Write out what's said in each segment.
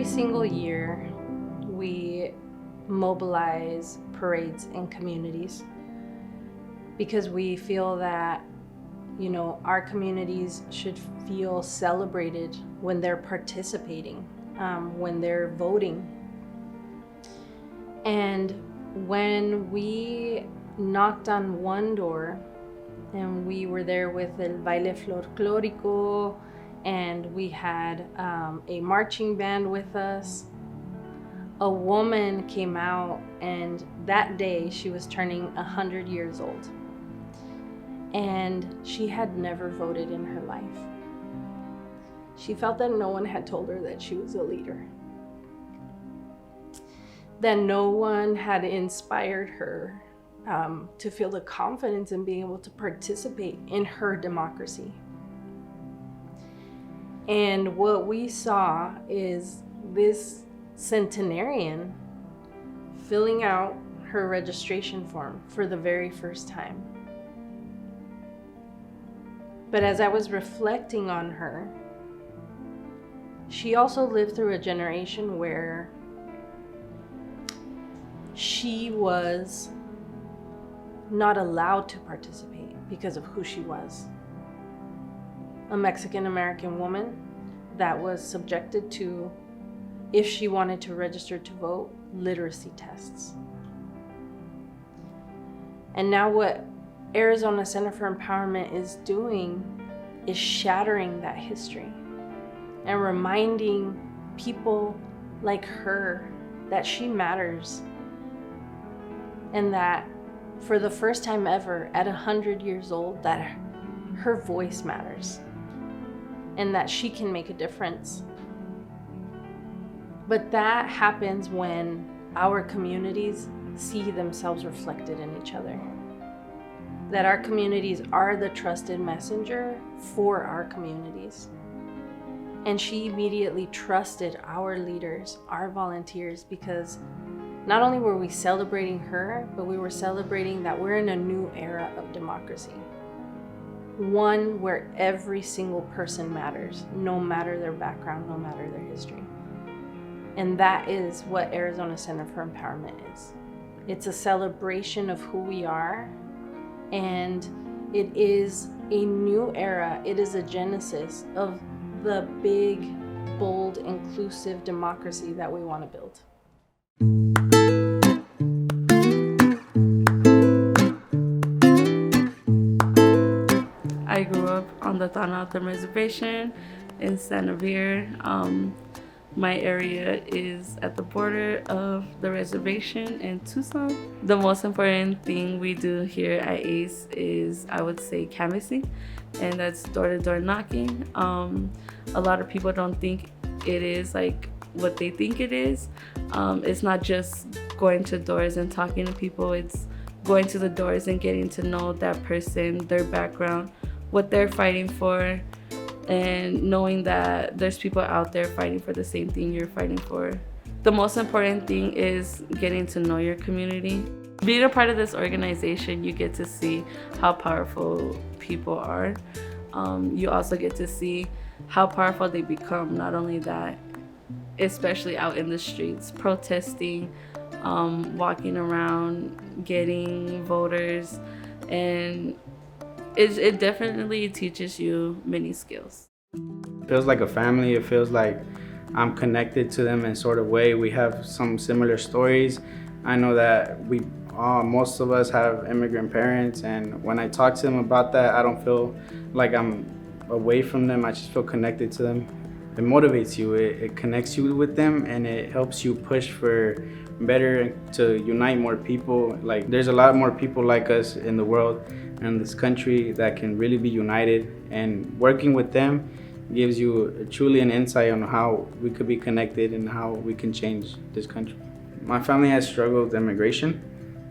Every single year, we mobilize parades in communities because we feel that, our communities should feel celebrated when they're participating, when they're voting. And when we knocked on one door, and we were there with El Baile Folclórico, and we had a marching band with us, a woman came out, and that day she was turning 100 years old. And she had never voted in her life. She felt that no one had told her that she was a leader, that no one had inspired her to feel the confidence in being able to participate in her democracy. And what we saw is this centenarian filling out her registration form for the very first time. But as I was reflecting on her, she also lived through a generation where she was not allowed to participate because of who she was. A Mexican-American woman that was subjected to, if she wanted to register to vote, literacy tests. And now what Arizona Center for Empowerment is doing is shattering that history and reminding people like her that she matters, and that for the first time ever at 100 years old, that her voice matters and that she can make a difference. But that happens when our communities see themselves reflected in each other. That our communities are the trusted messenger for our communities. And she immediately trusted our leaders, our volunteers, because not only were we celebrating her, but we were celebrating that we're in a new era of democracy. One where every single person matters, no matter their background, no matter their history. And that is what Arizona Center for Empowerment is. It's a celebration of who we are, and it is a new era. It is a genesis of the big, bold, inclusive democracy that we want to build. I grew up on the Thanauta Reservation in Santa Vera. My area is at the border of the reservation in Tucson. The most important thing we do here at ACE is, I would say, canvassing, and that's door-to-door knocking. A lot of people don't think it is like what they think it is. It's not just going to doors and talking to people, it's going to the doors and getting to know that person, their background, what they're fighting for, and knowing that there's people out there fighting for the same thing you're fighting for. The most important thing is getting to know your community. Being a part of this organization, you get to see how powerful people are. You also get to see how powerful they become. Not only that, especially out in the streets, protesting, walking around, getting voters, and it definitely teaches you many skills. It feels like a family. It feels like I'm connected to them in sort of way. We have some similar stories. I know that most of us have immigrant parents, and when I talk to them about that, I don't feel like I'm away from them. I just feel connected to them. It motivates you, it connects you with them, and it helps you push for better, to unite more people. Like, there's a lot more people like us in the world and this country that can really be united, and working with them gives you truly an insight on how we could be connected and how we can change this country. My family has struggled with immigration,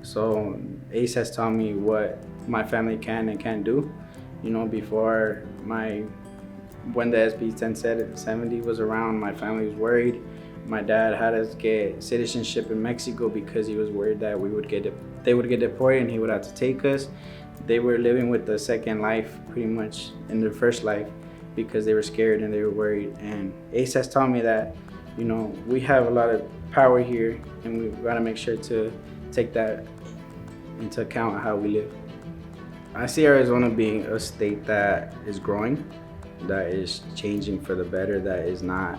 so ACE has taught me what my family can and can't do. Before when the SB 1070 was around, my family was worried. My dad had us get citizenship in Mexico because he was worried that they would get deported and he would have to take us. They were living with the second life pretty much in their first life because they were scared and they were worried. And ACE has taught me that you know, we have a lot of power here, and we gotta make sure to take that into account how we live. I see Arizona being a state that is growing, that is changing for the better, that is not,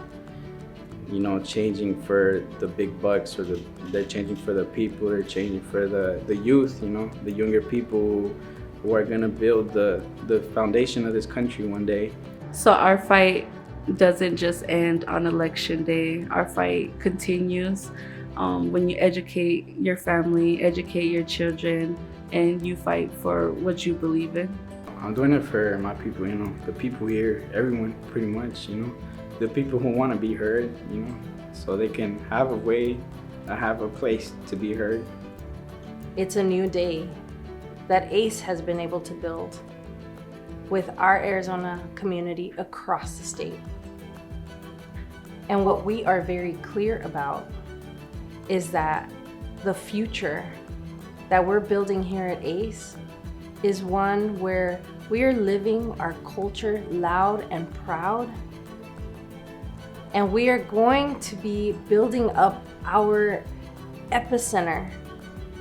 you know, changing for the big bucks, or they're changing for the people, they're changing for the youth, you know, the younger people who are gonna build the foundation of this country one day. So our fight doesn't just end on election day. Our fight continues when you educate your family, educate your children, and you fight for what you believe in. I'm doing it for my people, you know, the people here, everyone pretty much, you know, the people who want to be heard, you know, so they can have a way, have a place to be heard. It's a new day that ACE has been able to build with our Arizona community across the state. And what we are very clear about is that the future that we're building here at ACE is one where we are living our culture loud and proud. And we are going to be building up our epicenter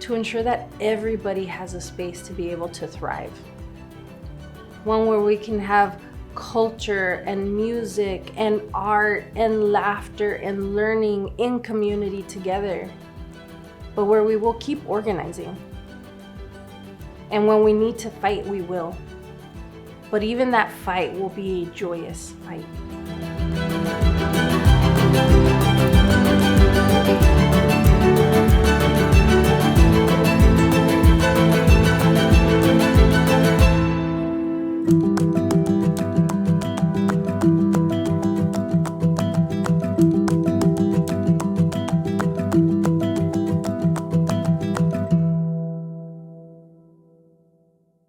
to ensure that everybody has a space to be able to thrive. One where we can have culture and music and art and laughter and learning in community together, but where we will keep organizing. And when we need to fight, we will. But even that fight will be a joyous fight.